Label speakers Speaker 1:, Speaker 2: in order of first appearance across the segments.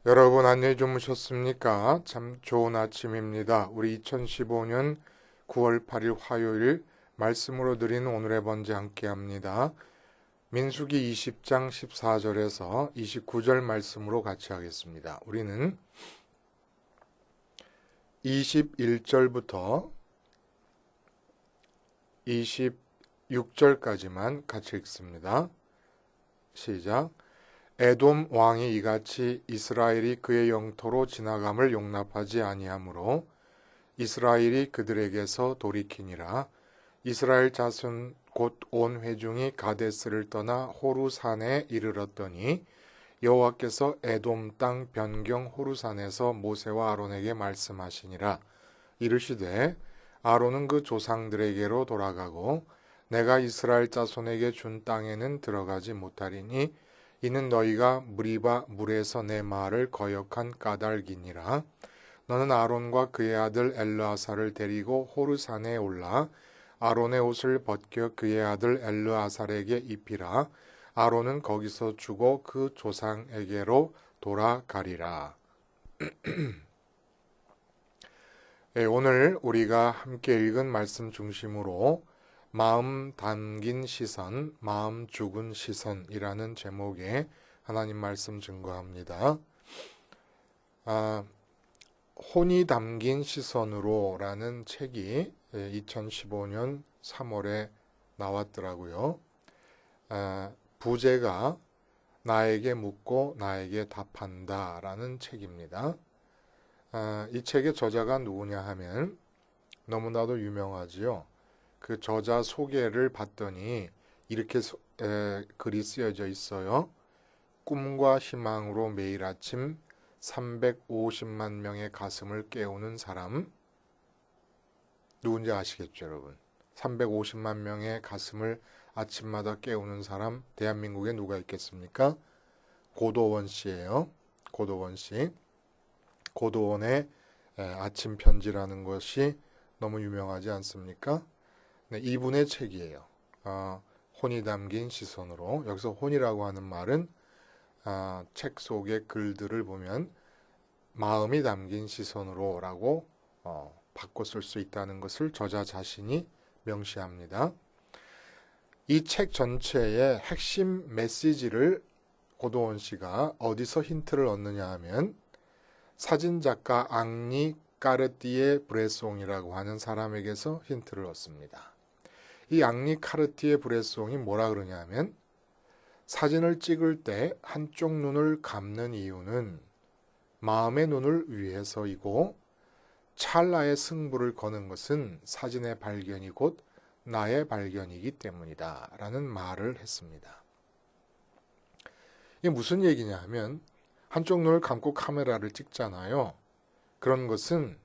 Speaker 1: 여러분 안녕히 주무셨습니까? 참 좋은 아침입니다. 우리 2015년 9월 8일 화요일 말씀으로 드린 오늘의 번제 함께 합니다. 민수기 20장 14절에서 29절 말씀으로 같이 하겠습니다. 우리는 21절부터 26절까지만 같이 읽습니다. 시작. 에돔 왕이 이같이 이스라엘이 그의 영토로 지나감을 용납하지 아니하므로 이스라엘이 그들에게서 돌이키니라. 이스라엘 자손 곧 온 회중이 가데스를 떠나 호루산에 이르렀더니 여호와께서 에돔 땅 변경 호루산에서 모세와 아론에게 말씀하시니라. 이르시되 아론은 그 조상들에게로 돌아가고 내가 이스라엘 자손에게 준 땅에는 들어가지 못하리니 이는 너희가 무리바 물에서 내 말을 거역한 까닭이니라. 너는 아론과 그의 아들 엘르아사를 데리고 호르산에 올라 아론의 옷을 벗겨 그의 아들 엘르아살에게 입히라. 아론은 거기서 죽어 그 조상에게로 돌아가리라. 오늘 우리가 함께 읽은 말씀 중심으로 마음 담긴 시선, 마음 죽은 시선이라는 제목의 하나님 말씀 증거합니다. 혼이 담긴 시선으로 라는 책이 2015년 3월에 나왔더라고요. 부제가 나에게 묻고 나에게 답한다 라는 책입니다. 이 책의 저자가 누구냐 하면 너무나도 유명하지요. 그 저자 소개를 봤더니 이렇게 글이 쓰여져 있어요. 꿈과 희망으로 매일 아침 350만 명의 가슴을 깨우는 사람. 누군지 아시겠죠, 여러분? 350만 명의 가슴을 아침마다 깨우는 사람, 대한민국에 누가 있겠습니까? 고도원 씨예요. 고도원 씨. 고도원의 아침 편지라는 것이 너무 유명하지 않습니까? 네, 이분의 책이에요. 혼이 담긴 시선으로. 여기서 혼이라고 하는 말은 책 속의 글들을 보면 마음이 담긴 시선으로 라고 바꿔 쓸 수 있다는 것을 저자 자신이 명시합니다. 이 책 전체의 핵심 메시지를 고도원 씨가 어디서 힌트를 얻느냐 하면 사진작가 앙리 까르띠에 브레송이라고 하는 사람에게서 힌트를 얻습니다. 이 앙리 카르티에 브레송이 뭐라 그러냐 하면 사진을 찍을 때 한쪽 눈을 감는 이유는 마음의 눈을 위해서이고 찰나의 승부를 거는 것은 사진의 발견이 곧 나의 발견이기 때문이다 라는 말을 했습니다. 이게 무슨 얘기냐 하면 한쪽 눈을 감고 카메라를 찍잖아요. 그런 것은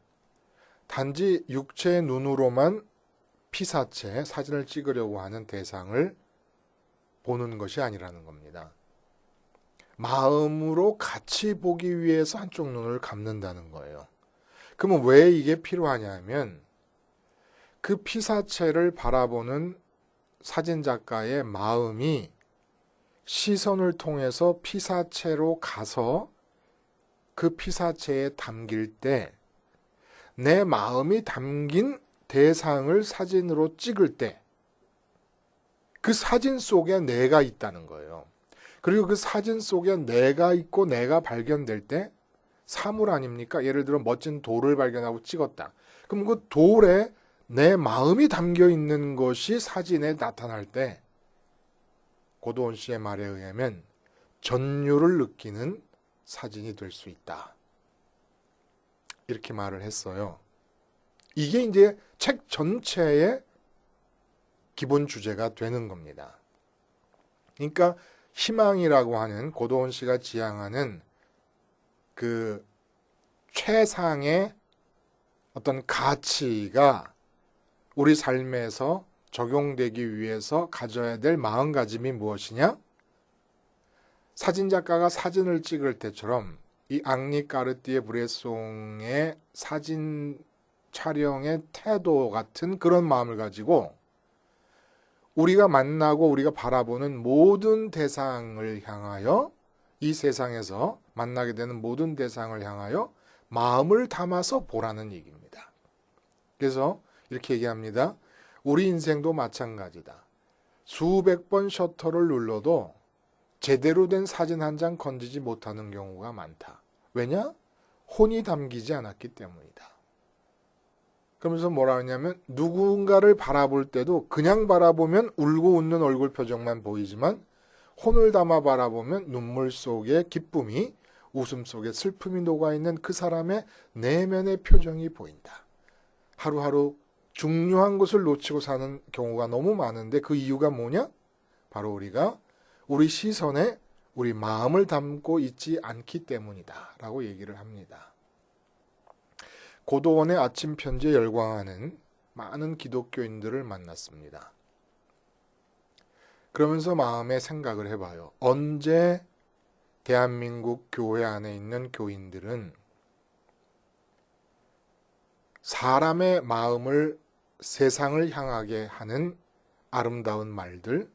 Speaker 1: 단지 육체의 눈으로만 피사체, 사진을 찍으려고 하는 대상을 보는 것이 아니라는 겁니다. 마음으로 같이 보기 위해서 한쪽 눈을 감는다는 거예요. 그러면 왜 이게 필요하냐 하면 그 피사체를 바라보는 사진작가의 마음이 시선을 통해서 피사체로 가서 그 피사체에 담길 때 내 마음이 담긴 대상을 사진으로 찍을 때 그 사진 속에 내가 있다는 거예요. 그리고 그 사진 속에 내가 있고 내가 발견될 때 사물 아닙니까? 예를 들어 멋진 돌을 발견하고 찍었다. 그럼 그 돌에 내 마음이 담겨 있는 것이 사진에 나타날 때 고도원 씨의 말에 의하면 전율을 느끼는 사진이 될 수 있다. 이렇게 말을 했어요. 이게 이제 책 전체의 기본 주제가 되는 겁니다. 그러니까 희망이라고 하는 고도원 씨가 지향하는 그 최상의 어떤 가치가 우리 삶에서 적용되기 위해서 가져야 될 마음가짐이 무엇이냐? 사진작가가 사진을 찍을 때처럼 이 앙리 까르띠에 브레송의 사진 촬영의 태도 같은 그런 마음을 가지고 우리가 만나고 우리가 바라보는 모든 대상을 향하여 이 세상에서 만나게 되는 모든 대상을 향하여 마음을 담아서 보라는 얘기입니다. 그래서 이렇게 얘기합니다. 우리 인생도 마찬가지다. 수백 번 셔터를 눌러도 제대로 된 사진 한 장 건지지 못하는 경우가 많다. 왜냐? 혼이 담기지 않았기 때문이다. 그러면서 뭐라 하냐면 누군가를 바라볼 때도 그냥 바라보면 울고 웃는 얼굴 표정만 보이지만 혼을 담아 바라보면 눈물 속에 기쁨이, 웃음 속에 슬픔이 녹아있는 그 사람의 내면의 표정이 보인다. 하루하루 중요한 것을 놓치고 사는 경우가 너무 많은데 그 이유가 뭐냐? 바로 우리가 우리 시선에 우리 마음을 담고 있지 않기 때문이다 라고 얘기를 합니다. 고도원의 아침 편지에 열광하는 많은 기독교인들을 만났습니다. 그러면서 마음에 생각을 해봐요. 언제 대한민국 교회 안에 있는 교인들은 사람의 마음을 세상을 향하게 하는 아름다운 말들,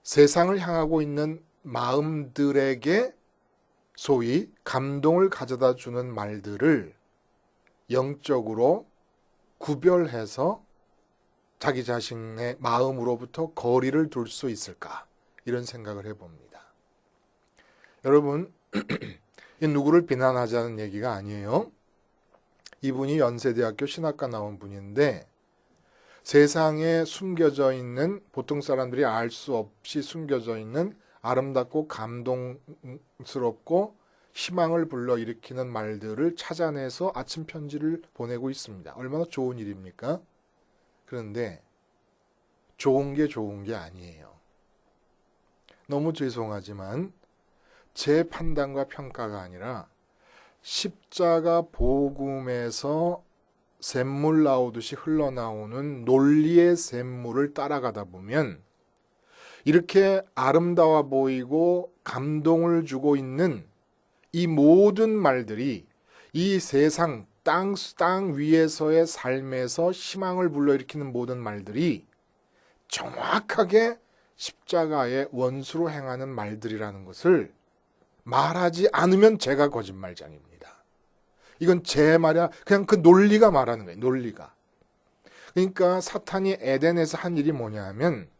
Speaker 1: 세상을 향하고 있는 마음들에게 소위 감동을 가져다 주는 말들을 영적으로 구별해서 자기 자신의 마음으로부터 거리를 둘 수 있을까? 이런 생각을 해봅니다. 여러분, 이 누구를 비난하자는 얘기가 아니에요. 이분이 연세대학교 신학과 나온 분인데 세상에 숨겨져 있는, 보통 사람들이 알 수 없이 숨겨져 있는 아름답고 감동스럽고 희망을 불러일으키는 말들을 찾아내서 아침 편지를 보내고 있습니다. 얼마나 좋은 일입니까? 그런데 좋은 게 아니에요. 너무 죄송하지만 제 판단과 평가가 아니라 십자가 복음에서 샘물 나오듯이 흘러나오는 논리의 샘물을 따라가다 보면 이렇게 아름다워 보이고 감동을 주고 있는 이 모든 말들이 이 세상 땅 위에서의 삶에서 희망을 불러일으키는 모든 말들이 정확하게 십자가의 원수로 행하는 말들이라는 것을 말하지 않으면 제가 거짓말장입니다. 이건 제 말이야. 그냥 그 논리가 말하는 거예요. 논리가. 그러니까 사탄이 에덴에서 한 일이 뭐냐 하면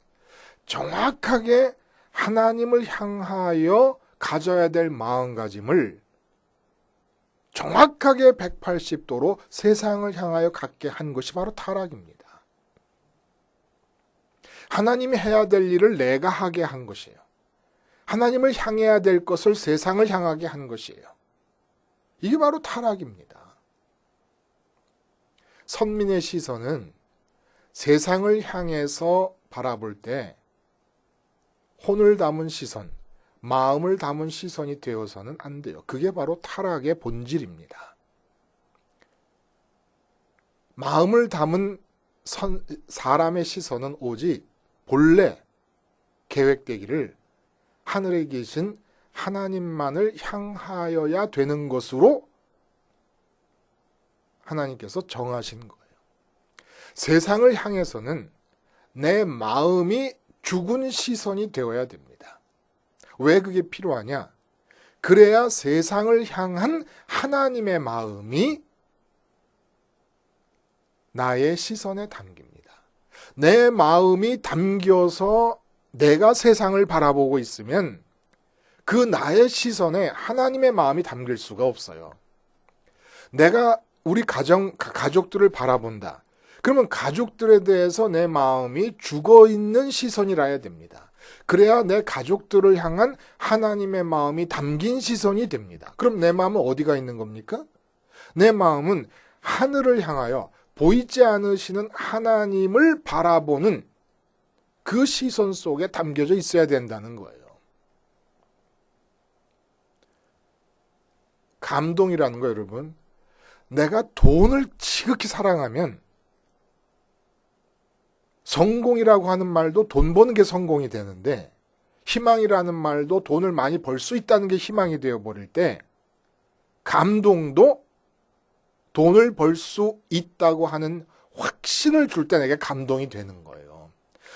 Speaker 1: 정확하게 하나님을 향하여 가져야 될 마음가짐을 정확하게 180도로 세상을 향하여 갖게 한 것이 바로 타락입니다. 하나님이 해야 될 일을 내가 하게 한 것이에요. 하나님을 향해야 될 것을 세상을 향하게 한 것이에요. 이게 바로 타락입니다. 선민의 시선은 세상을 향해서 바라볼 때 혼을 담은 시선, 마음을 담은 시선이 되어서는 안 돼요. 그게 바로 타락의 본질입니다. 마음을 담은 사람의 시선은 오직 본래 계획되기를 하늘에 계신 하나님만을 향하여야 되는 것으로 하나님께서 정하신 거예요. 세상을 향해서는 내 마음이 죽은 시선이 되어야 됩니다. 왜 그게 필요하냐? 그래야 세상을 향한 하나님의 마음이 나의 시선에 담깁니다. 내 마음이 담겨서 내가 세상을 바라보고 있으면 그 나의 시선에 하나님의 마음이 담길 수가 없어요. 내가 우리 가족들을 바라본다. 그러면 가족들에 대해서 내 마음이 죽어있는 시선이라야 됩니다. 그래야 내 가족들을 향한 하나님의 마음이 담긴 시선이 됩니다. 그럼 내 마음은 어디가 있는 겁니까? 내 마음은 하늘을 향하여 보이지 않으시는 하나님을 바라보는 그 시선 속에 담겨져 있어야 된다는 거예요. 감동이라는 거 여러분, 내가 돈을 지극히 사랑하면 성공이라고 하는 말도 돈 버는 게 성공이 되는데 희망이라는 말도 돈을 많이 벌 수 있다는 게 희망이 되어버릴 때 감동도 돈을 벌 수 있다고 하는 확신을 줄 때 내게 감동이 되는 거예요.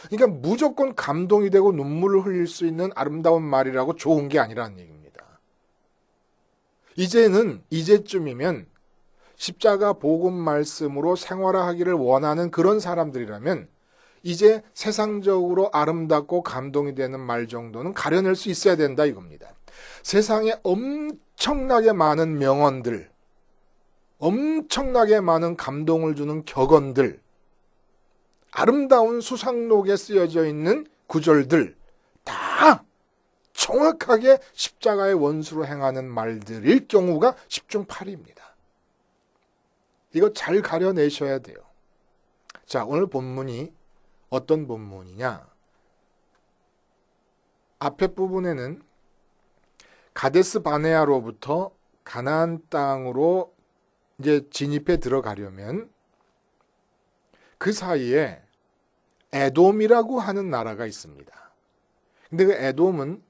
Speaker 1: 그러니까 무조건 감동이 되고 눈물을 흘릴 수 있는 아름다운 말이라고 좋은 게 아니라는 얘기입니다. 이제쯤이면 십자가 복음 말씀으로 생활하기를 원하는 그런 사람들이라면 이제 세상적으로 아름답고 감동이 되는 말 정도는 가려낼 수 있어야 된다 이겁니다. 세상에 엄청나게 많은 명언들, 엄청나게 많은 감동을 주는 격언들, 아름다운 수상록에 쓰여져 있는 구절들 다 정확하게 십자가의 원수로 행하는 말들일 경우가 10중 8위입니다. 이거 잘 가려내셔야 돼요. 자, 오늘 본문이 어떤 본문이냐? 앞에 부분에는 가데스 바네아로부터 가나안 땅으로 이제 진입해 들어가려면 그 사이에 에돔이라고 하는 나라가 있습니다. 근데 그 에돔은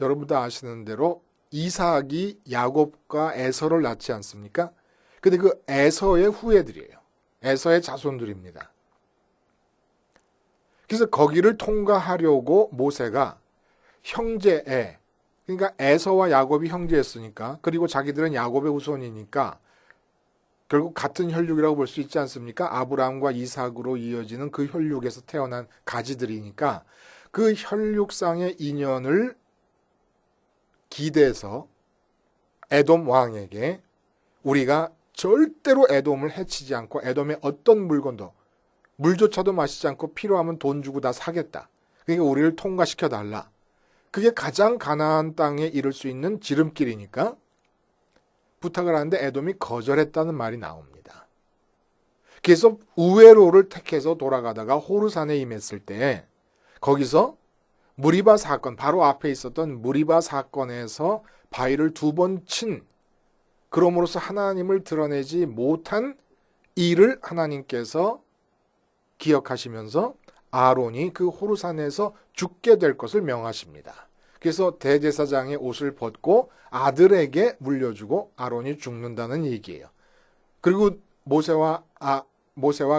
Speaker 1: 여러분도 아시는 대로 이삭이 야곱과 에서를 낳지 않습니까? 근데 그 에서의 후예들이에요. 에서의 자손들입니다. 그래서 거기를 통과하려고 모세가 형제에, 그러니까 에서와 야곱이 형제였으니까, 그리고 자기들은 야곱의 후손이니까 결국 같은 혈육이라고 볼 수 있지 않습니까? 아브라함과 이삭으로 이어지는 그 혈육에서 태어난 가지들이니까 그 혈육상의 인연을 기대해서 에돔 왕에게 우리가 절대로 에돔을 해치지 않고 에돔의 어떤 물건도 물조차도 마시지 않고 필요하면 돈 주고 다 사겠다. 그러니까 우리를 통과시켜달라. 그게 가장 가나안 땅에 이를 수 있는 지름길이니까 부탁을 하는데 에돔이 거절했다는 말이 나옵니다. 그래서 우회로를 택해서 돌아가다가 호르산에 임했을 때 거기서 무리바 사건, 바로 앞에 있었던 무리바 사건에서 바위를 2번 친, 그럼으로써 하나님을 드러내지 못한 일을 하나님께서 기억하시면서 아론이 그 호르산에서 죽게 될 것을 명하십니다. 그래서 대제사장의 옷을 벗고 아들에게 물려주고 아론이 죽는다는 얘기예요. 그리고 모세와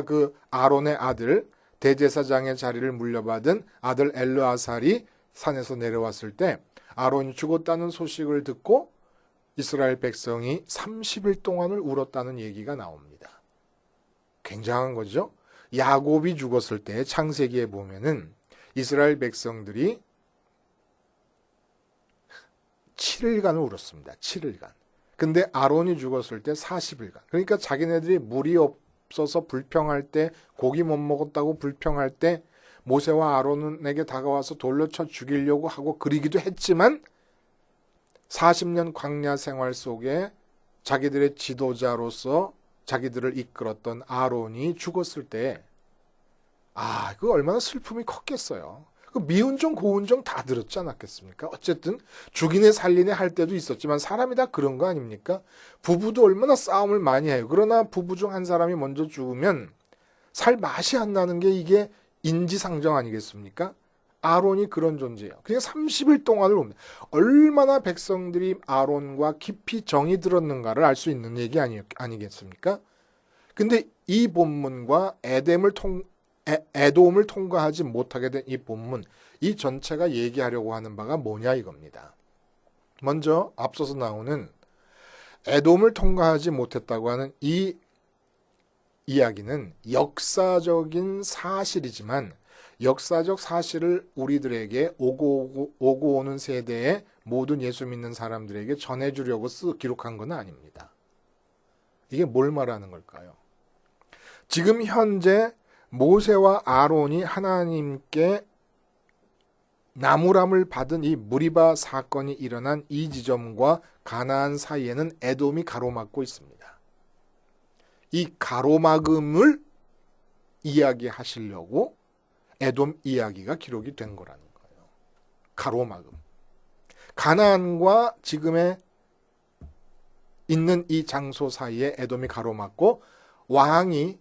Speaker 1: 그 아론의 아들 대제사장의 자리를 물려받은 아들 엘르아살이 산에서 내려왔을 때 아론이 죽었다는 소식을 듣고 이스라엘 백성이 30일 동안을 울었다는 얘기가 나옵니다. 굉장한 거죠. 야곱이 죽었을 때 창세기에 보면은 이스라엘 백성들이 7일간을 울었습니다. 7일간. 근데 아론이 죽었을 때 40일간. 그러니까 자기네들이 물이 없어서 불평할 때, 고기 못 먹었다고 불평할 때 모세와 아론에게 다가와서 돌로 쳐 죽이려고 하고 그리기도 했지만 40년 광야 생활 속에 자기들의 지도자로서 자기들을 이끌었던 아론이 죽었을 때 그 얼마나 슬픔이 컸겠어요. 그 미운 정 고운 정 다 들었지 않았겠습니까? 어쨌든 죽이네 살리네 할 때도 있었지만 사람이 다 그런 거 아닙니까? 부부도 얼마나 싸움을 많이 해요. 그러나 부부 중 한 사람이 먼저 죽으면 살 맛이 안 나는 게 이게 인지상정 아니겠습니까? 아론이 그런 존재예요. 그냥 30일 동안을 봅니다. 얼마나 백성들이 아론과 깊이 정이 들었는가를 알 수 있는 얘기 아니겠습니까? 근데 이 본문과 에돔을 통과하지 못하게 된 이 본문, 이 전체가 얘기하려고 하는 바가 뭐냐 이겁니다. 먼저 앞서서 나오는 에돔을 통과하지 못했다고 하는 이 이야기는 역사적인 사실이지만 역사적 사실을 우리들에게 오고 오는 세대의 모든 예수 믿는 사람들에게 전해주려고 기록한 건 아닙니다. 이게 뭘 말하는 걸까요? 지금 현재 모세와 아론이 하나님께 나무람을 받은 이 무리바 사건이 일어난 이 지점과 가나안 사이에는 에돔이 가로막고 있습니다. 이 가로막음을 이야기하시려고 에돔 이야기가 기록이 된 거라는 거예요. 가로막음. 가나안과 지금의 있는 이 장소 사이에 에돔이 가로막고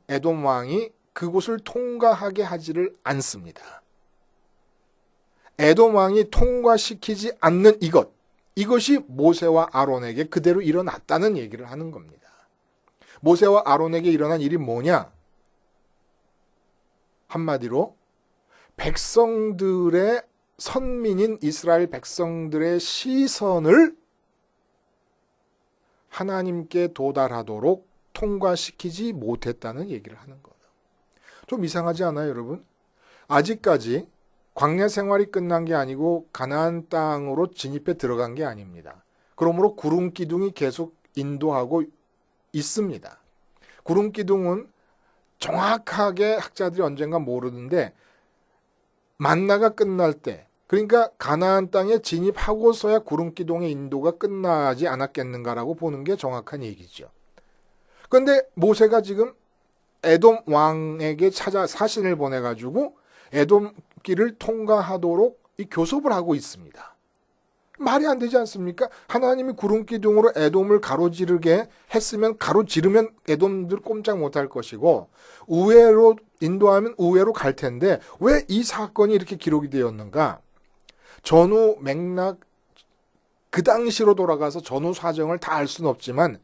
Speaker 1: 에돔 왕이 그곳을 통과하게 하지를 않습니다. 에돔 왕이 통과시키지 않는 이것이 모세와 아론에게 그대로 일어났다는 얘기를 하는 겁니다. 모세와 아론에게 일어난 일이 뭐냐? 한마디로 백성들의 선민인 이스라엘 백성들의 시선을 하나님께 도달하도록 통과시키지 못했다는 얘기를 하는 거예요. 좀 이상하지 않아요, 여러분? 아직까지 광야 생활이 끝난 게 아니고 가나안 땅으로 진입해 들어간 게 아닙니다. 그러므로 구름 기둥이 계속 인도하고 있습니다. 구름 기둥은 정확하게 학자들이 언젠가 모르는데 만나가 끝날 때, 그러니까 가나안 땅에 진입하고서야 구름 기둥의 인도가 끝나지 않았겠는가라고 보는 게 정확한 얘기죠. 그런데 모세가 지금 에돔 왕에게 사신을 보내가지고 에돔 길을 통과하도록 이 교섭을 하고 있습니다. 말이 안 되지 않습니까? 하나님이 구름 기둥으로 에돔을 가로지르게 했으면 가로지르면 에돔들 꼼짝 못할 것이고 우회로 인도하면 우회로 갈 텐데 왜 이 사건이 이렇게 기록이 되었는가? 전후 맥락 그 당시로 돌아가서 전후 사정을 다 알 수는 없지만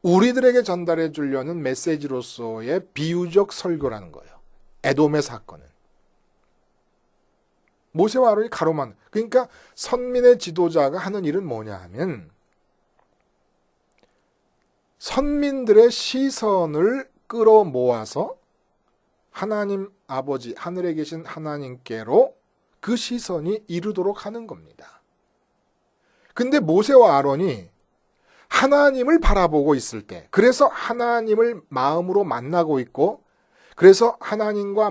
Speaker 1: 우리들에게 전달해 주려는 메시지로서의 비유적 설교라는 거예요. 에돔의 사건은. 모세와 아론이 가로만, 그러니까 선민의 지도자가 하는 일은 뭐냐 하면 선민들의 시선을 끌어모아서 하나님 아버지, 하늘에 계신 하나님께로 그 시선이 이르도록 하는 겁니다. 근데 모세와 아론이 하나님을 바라보고 있을 때, 그래서 하나님을 마음으로 만나고 있고, 그래서 하나님과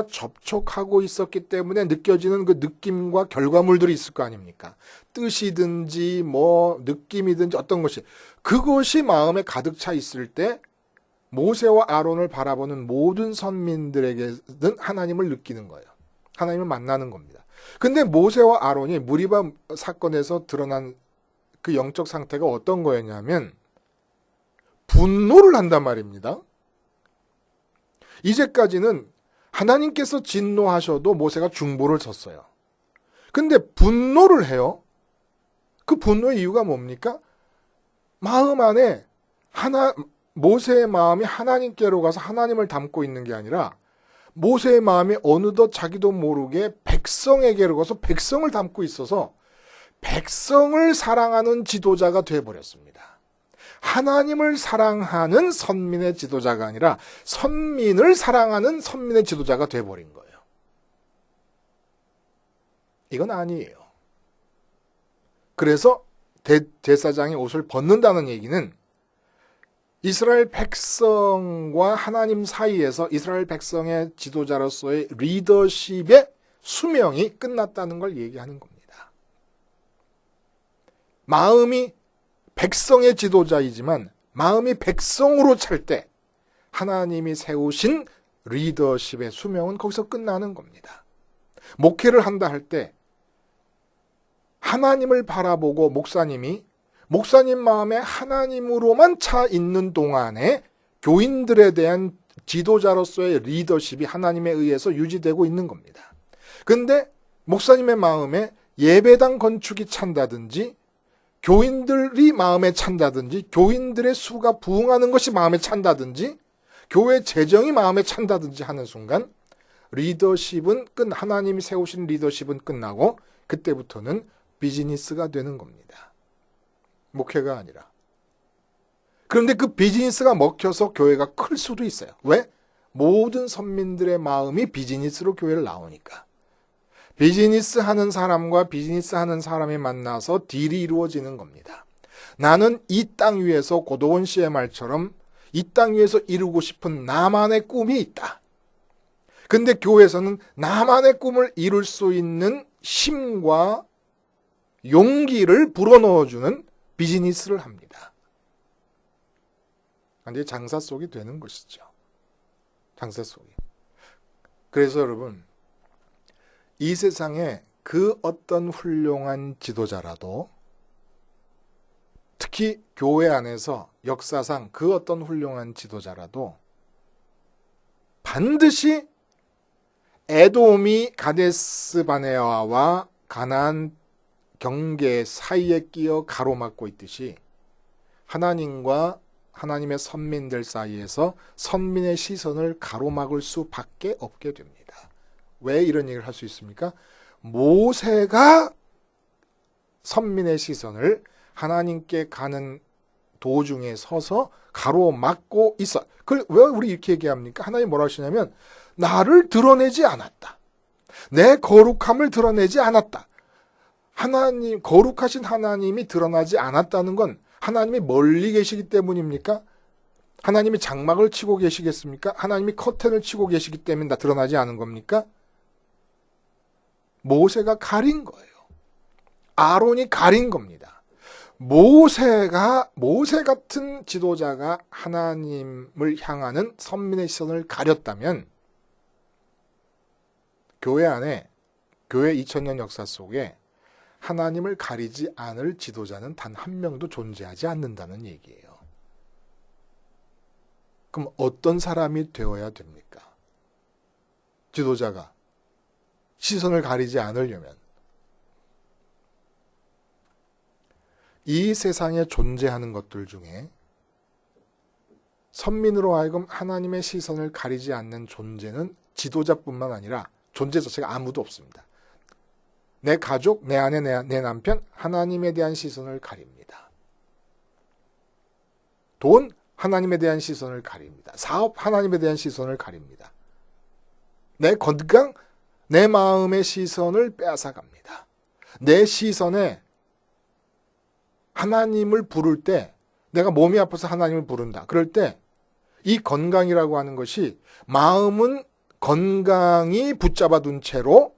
Speaker 1: 접촉하고 있었기 때문에 느껴지는 그 느낌과 결과물들이 있을 거 아닙니까? 뜻이든지 느낌이든지 어떤 것이, 그것이 마음에 가득 차 있을 때 모세와 아론을 바라보는 모든 선민들에게는 하나님을 느끼는 거예요. 하나님을 만나는 겁니다. 근데 모세와 아론이 무리바 사건에서 드러난 그 영적 상태가 어떤 거였냐면 분노를 한단 말입니다. 이제까지는 하나님께서 진노하셔도 모세가 중보를 섰어요. 근데 분노를 해요. 그 분노의 이유가 뭡니까? 마음 안에 모세의 마음이 하나님께로 가서 하나님을 담고 있는 게 아니라 모세의 마음이 어느덧 자기도 모르게 백성에게로 가서 백성을 담고 있어서 백성을 사랑하는 지도자가 되어버렸습니다. 하나님을 사랑하는 선민의 지도자가 아니라 선민을 사랑하는 선민의 지도자가 되어버린 거예요. 이건 아니에요. 그래서 제사장이 옷을 벗는다는 얘기는 이스라엘 백성과 하나님 사이에서 이스라엘 백성의 지도자로서의 리더십의 수명이 끝났다는 걸 얘기하는 겁니다. 마음이 백성의 지도자이지만 마음이 백성으로 찰 때 하나님이 세우신 리더십의 수명은 거기서 끝나는 겁니다. 목회를 한다 할 때 하나님을 바라보고 목사님 마음에 하나님으로만 차 있는 동안에 교인들에 대한 지도자로서의 리더십이 하나님에 의해서 유지되고 있는 겁니다. 근데 목사님의 마음에 예배당 건축이 찬다든지 교인들이 마음에 찬다든지 교인들의 수가 부흥하는 것이 마음에 찬다든지 교회 재정이 마음에 찬다든지 하는 순간 리더십은 하나님이 세우신 리더십은 끝나고 그때부터는 비즈니스가 되는 겁니다. 목회가 아니라. 그런데 그 비즈니스가 먹혀서 교회가 클 수도 있어요. 왜? 모든 선민들의 마음이 비즈니스로 교회를 나오니까. 비즈니스 하는 사람과 비즈니스 하는 사람이 만나서 딜이 이루어지는 겁니다. 나는 이 땅 위에서 고도원 씨의 말처럼 이 땅 위에서 이루고 싶은 나만의 꿈이 있다. 근데 교회에서는 나만의 꿈을 이룰 수 있는 힘과 용기를 불어넣어주는 비즈니스를 합니다. 근데 장사 속이 되는 것이죠. 장사 속이. 그래서 여러분, 이 세상에 그 어떤 훌륭한 지도자라도 특히 교회 안에서 역사상 그 어떤 훌륭한 지도자라도 반드시 에돔이 가데스 바네아와 가나안 경계 사이에 끼어 가로막고 있듯이 하나님과 하나님의 선민들 사이에서 선민의 시선을 가로막을 수밖에 없게 됩니다. 왜 이런 얘기를 할 수 있습니까? 모세가 선민의 시선을 하나님께 가는 도중에 서서 가로막고 있어. 그걸 왜 우리 이렇게 얘기합니까? 하나님 뭐라 하시냐면 나를 드러내지 않았다. 내 거룩함을 드러내지 않았다. 하나님, 거룩하신 하나님이 드러나지 않았다는 건 하나님이 멀리 계시기 때문입니까? 하나님이 장막을 치고 계시겠습니까? 하나님이 커튼을 치고 계시기 때문에 드러나지 않은 겁니까? 모세가 가린 거예요. 아론이 가린 겁니다. 모세 같은 지도자가 하나님을 향하는 선민의 시선을 가렸다면 교회 안에, 교회 2000년 역사 속에 하나님을 가리지 않을 지도자는 단 한 명도 존재하지 않는다는 얘기예요. 그럼 어떤 사람이 되어야 됩니까? 지도자가 시선을 가리지 않으려면 이 세상에 존재하는 것들 중에 선민으로 하여금 하나님의 시선을 가리지 않는 존재는 지도자뿐만 아니라 존재 자체가 아무도 없습니다. 내 가족, 내 아내, 내 남편, 하나님에 대한 시선을 가립니다. 돈, 하나님에 대한 시선을 가립니다. 사업, 하나님에 대한 시선을 가립니다. 내 건강, 내 마음의 시선을 빼앗아갑니다. 내 시선에 하나님을 부를 때, 내가 몸이 아파서 하나님을 부른다. 그럴 때 이 건강이라고 하는 것이 마음은 건강이 붙잡아 둔 채로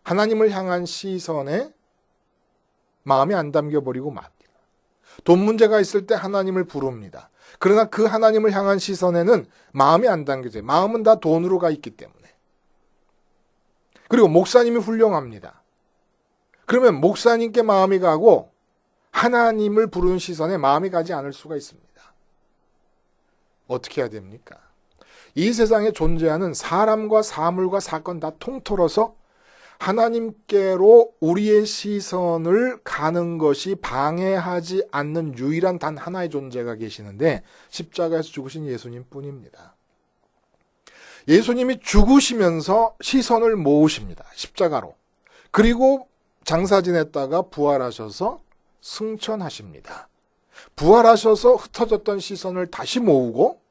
Speaker 1: 하나님을 향한 시선에 마음이 안 담겨버리고 맙니다. 돈 문제가 있을 때 하나님을 부릅니다. 그러나 그 하나님을 향한 시선에는 마음이 안 담겨져요. 마음은 다 돈으로 가 있기 때문에. 그리고 목사님이 훌륭합니다. 그러면 목사님께 마음이 가고 하나님을 부르는 시선에 마음이 가지 않을 수가 있습니다. 어떻게 해야 됩니까? 이 세상에 존재하는 사람과 사물과 사건 다 통틀어서 하나님께로 우리의 시선을 가는 것이 방해하지 않는 유일한 단 하나의 존재가 계시는데 십자가에서 죽으신 예수님 뿐입니다. 예수님이 죽으시면서 시선을 모으십니다. 십자가로. 그리고 장사 지냈다가 부활하셔서 승천하십니다. 부활하셔서 흩어졌던 시선을 다시 모으고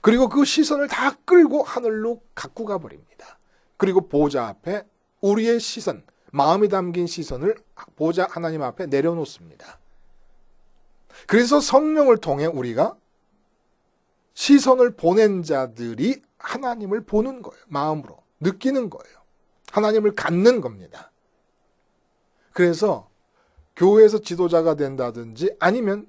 Speaker 1: 그리고 그 시선을 다 끌고 하늘로 갖고 가버립니다. 그리고 보좌 앞에 우리의 시선, 마음이 담긴 시선을 보좌 하나님 앞에 내려놓습니다. 그래서 성령을 통해 우리가 시선을 보낸 자들이 하나님을 보는 거예요. 마음으로 느끼는 거예요. 하나님을 갖는 겁니다. 그래서 교회에서 지도자가 된다든지 아니면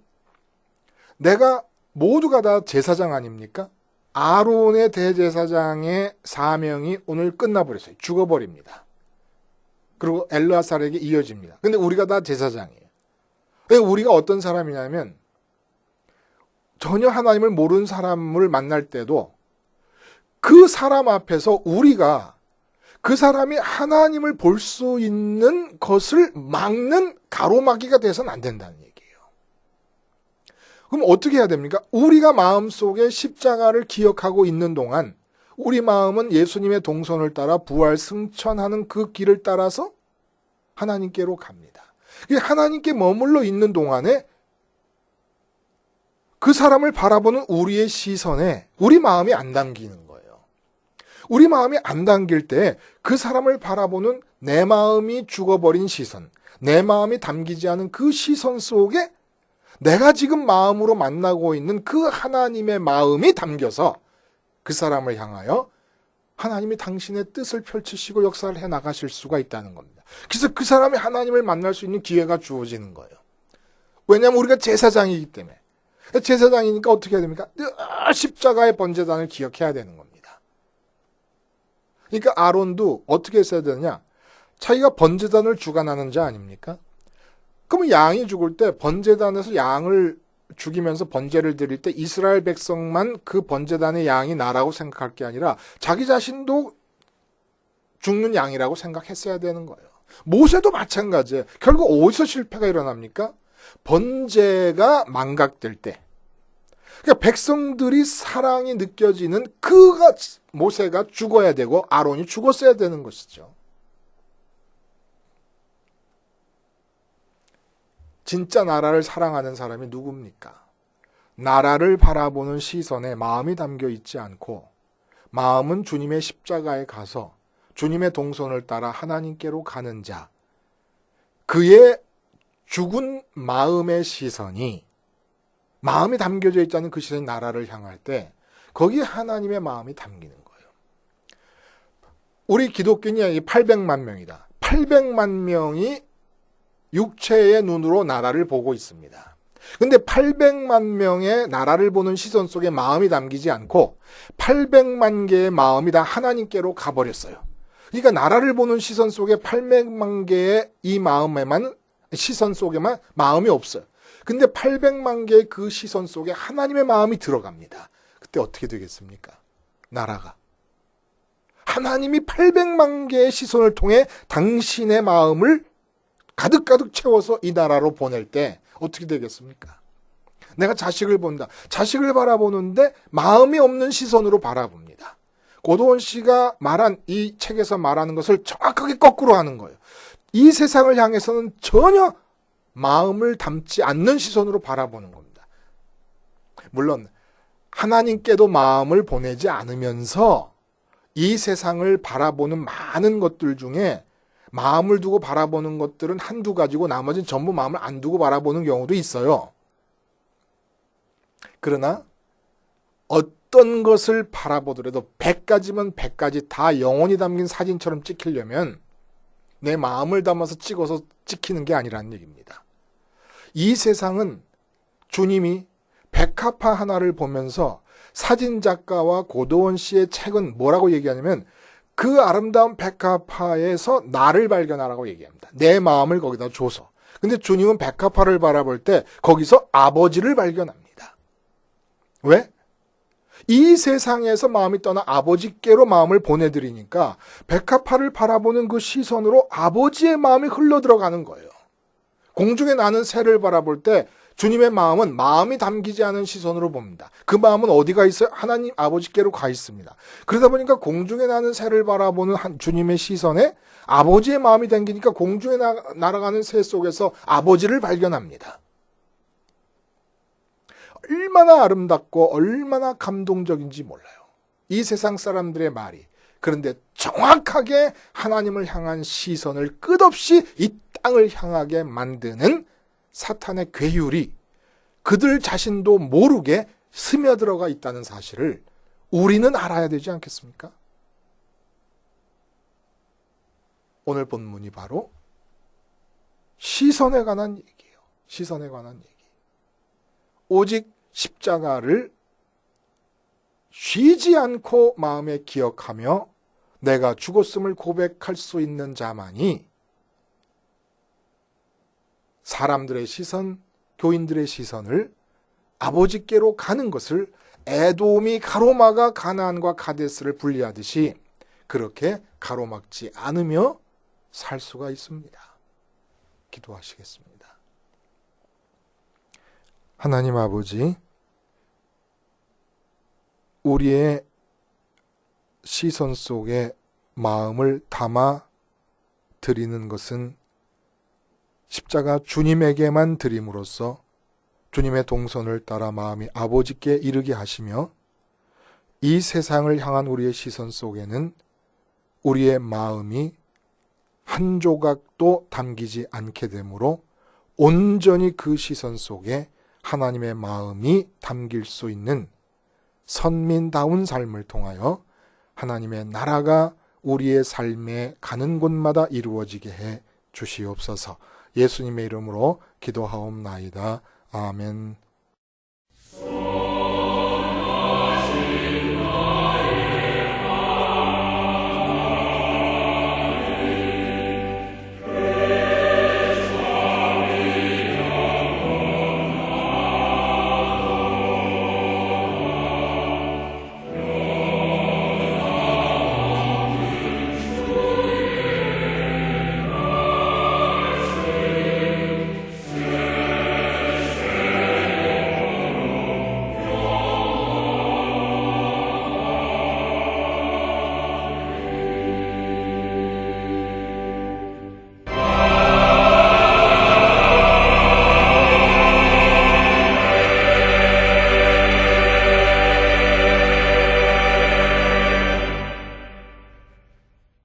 Speaker 1: 내가 모두가 다 제사장 아닙니까? 아론의 대제사장의 사명이 오늘 끝나버렸어요. 죽어버립니다. 그리고 엘르아살에게 이어집니다. 근데 우리가 다 제사장이에요. 우리가 어떤 사람이냐면 전혀 하나님을 모르는 사람을 만날 때도 그 사람 앞에서 우리가 그 사람이 하나님을 볼 수 있는 것을 막는 가로막이가 돼서는 안 된다는 얘기예요. 그럼 어떻게 해야 됩니까? 우리가 마음속에 십자가를 기억하고 있는 동안 우리 마음은 예수님의 동선을 따라 부활 승천하는 그 길을 따라서 하나님께로 갑니다. 하나님께 머물러 있는 동안에 그 사람을 바라보는 우리의 시선에 우리 마음이 안 담기는 거예요. 우리 마음이 안 담길 때 그 사람을 바라보는 내 마음이 죽어버린 시선, 내 마음이 담기지 않은 그 시선 속에 내가 지금 마음으로 만나고 있는 그 하나님의 마음이 담겨서 그 사람을 향하여 하나님이 당신의 뜻을 펼치시고 역사를 해 나가실 수가 있다는 겁니다. 그래서 그 사람이 하나님을 만날 수 있는 기회가 주어지는 거예요. 왜냐하면 우리가 제사장이기 때문에. 제사장이니까 어떻게 해야 됩니까? 십자가의 번제단을 기억해야 되는 겁니다. 그러니까 아론도 어떻게 했어야 되느냐? 자기가 번제단을 주관하는 자 아닙니까? 그러면 양이 죽을 때 번제단에서 양을 죽이면서 번제를 드릴 때 이스라엘 백성만 그 번제단의 양이 나라고 생각할 게 아니라 자기 자신도 죽는 양이라고 생각했어야 되는 거예요. 모세도 마찬가지예요. 결국 어디서 실패가 일어납니까? 번제가 망각될 때, 그러니까 백성들이 사랑이 느껴지는 그가 모세가 죽어야 되고 아론이 죽었어야 되는 것이죠. 진짜 나라를 사랑하는 사람이 누굽니까? 나라를 바라보는 시선에 마음이 담겨 있지 않고 마음은 주님의 십자가에 가서 주님의 동선을 따라 하나님께로 가는 자, 그의 죽은 마음의 시선이, 마음이 담겨져 있다는 그 시선이 나라를 향할 때 거기에 하나님의 마음이 담기는 거예요. 우리 기독교인이 800만 명이다. 800만 명이 육체의 눈으로 나라를 보고 있습니다. 근데 800만 명의 나라를 보는 시선 속에 마음이 담기지 않고 800만 개의 마음이 다 하나님께로 가버렸어요. 그러니까 나라를 보는 시선 속에 800만 개의 이 마음에만, 시선 속에만 마음이 없어요. 근데 800만 개의 그 시선 속에 하나님의 마음이 들어갑니다. 그때 어떻게 되겠습니까? 나라가. 하나님이 800만 개의 시선을 통해 당신의 마음을 가득가득 채워서 이 나라로 보낼 때 어떻게 되겠습니까? 내가 자식을 본다. 자식을 바라보는데 마음이 없는 시선으로 바라봅니다. 고도원 씨가 말한 이 책에서 말하는 것을 정확하게 거꾸로 하는 거예요. 이 세상을 향해서는 전혀 마음을 담지 않는 시선으로 바라보는 겁니다. 물론 하나님께도 마음을 보내지 않으면서 이 세상을 바라보는 많은 것들 중에 마음을 두고 바라보는 것들은 한두 가지고 나머지는 전부 마음을 안 두고 바라보는 경우도 있어요. 그러나 어떤 것을 바라보더라도 100가지면 100가지 다 영혼이 담긴 사진처럼 찍히려면 내 마음을 담아서 찍어서 찍히는 게 아니라는 얘기입니다. 이 세상은 주님이 백합화 하나를 보면서 사진작가와 고도원 씨의 책은 뭐라고 얘기하냐면 그 아름다운 백합화에서 나를 발견하라고 얘기합니다. 내 마음을 거기다 줘서. 근데 주님은 백합화를 바라볼 때 거기서 아버지를 발견합니다. 왜? 이 세상에서 마음이 떠나 아버지께로 마음을 보내드리니까 백합화를 바라보는 그 시선으로 아버지의 마음이 흘러들어가는 거예요. 공중에 나는 새를 바라볼 때 주님의 마음은 마음이 담기지 않은 시선으로 봅니다. 그 마음은 어디가 있어요? 하나님 아버지께로 가 있습니다. 그러다 보니까 공중에 나는 새를 바라보는 주님의 시선에 아버지의 마음이 담기니까 공중에 날아가는 새 속에서 아버지를 발견합니다. 얼마나 아름답고 얼마나 감동적인지 몰라요. 이 세상 사람들의 말이. 그런데 정확하게 하나님을 향한 시선을 끝없이 이 땅을 향하게 만드는 사탄의 괴율이 그들 자신도 모르게 스며들어가 있다는 사실을 우리는 알아야 되지 않겠습니까? 오늘 본문이 바로 시선에 관한 얘기예요. 시선에 관한 얘기. 오직 십자가를 쉬지 않고 마음에 기억하며 내가 죽었음을 고백할 수 있는 자만이 사람들의 시선, 교인들의 시선을 아버지께로 가는 것을 에돔이 가로막아 가나안과 가데스를 분리하듯이 그렇게 가로막지 않으며 살 수가 있습니다. 기도하시겠습니다. 하나님 아버지, 우리의 시선 속에 마음을 담아 드리는 것은 십자가 주님에게만 드림으로써 주님의 동선을 따라 마음이 아버지께 이르게 하시며 이 세상을 향한 우리의 시선 속에는 우리의 마음이 한 조각도 담기지 않게 되므로 온전히 그 시선 속에 하나님의 마음이 담길 수 있는 선민다운 삶을 통하여 하나님의 나라가 우리의 삶에 가는 곳마다 이루어지게 해 주시옵소서. 예수님의 이름으로 기도하옵나이다. 아멘.